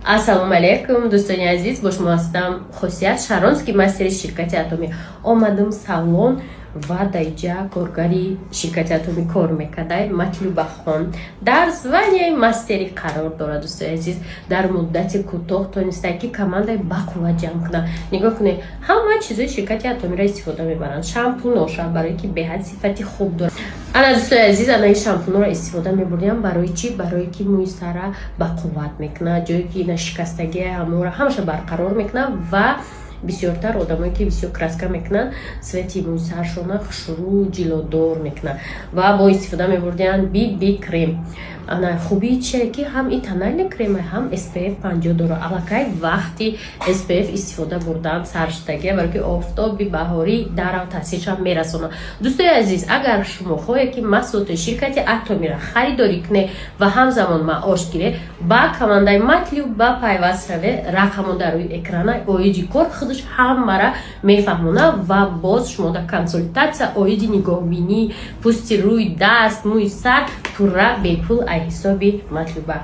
ассалому алайкум дӯстони азиз, бо шумо ҳастам Хосият Шаронский, мастери ширкати Атомӣ. Омадам салон ва дар ҷа коргари ширкати Атомӣ кор мекардай Матлубахон дар званияи мастери қарор дорад. Дӯстони азиз, дар муддати кӯтоҳ тонистааки ки командаи бақувват ҷамъ кунад. Нигоҳ кунед, ҳама чизои ширкати Атомиро истифода мебаранд. Шампуноша барои ки беҳад сифати хуб дорад. Ана дӯстони азиз, ана ин шампунро истифода мебурдем барои чӣ? Барои ки мӯи сара бақувват мекунад, ҷое ки шикастагии ҳамора ҳамаша барқарор мекунад ва бисёртар одамое ки бисёр краска мекунанд свети мӯи саршона хушрӯ ҷилодор мекунад ва бо истифода мебурдем BB крем. Ана хубии чие ки ҳам и тональный крем ҳам SPF 50 дорад. Аллакай вақти SPF истифода бурдан саршитагия барои ки офтоби баҳорӣ дарав таъсиршам мерасонад. Дӯстони азиз, агар шумо хоҳед ки маҳсулоти ширкати Атомиро харидорӣ кунед ва ҳамзамон маош гиред, ба командаи Матлуба пайваст шавед. Рақамон дар рӯи экрана оиди кор худаш ҳамаро мефаҳмонад ва боз шумо дар консультатсия оиди нигоҳбинӣ, пӯсти рӯй, даст, мӯи сар пурра бепул аз ҳисоби Матлуба.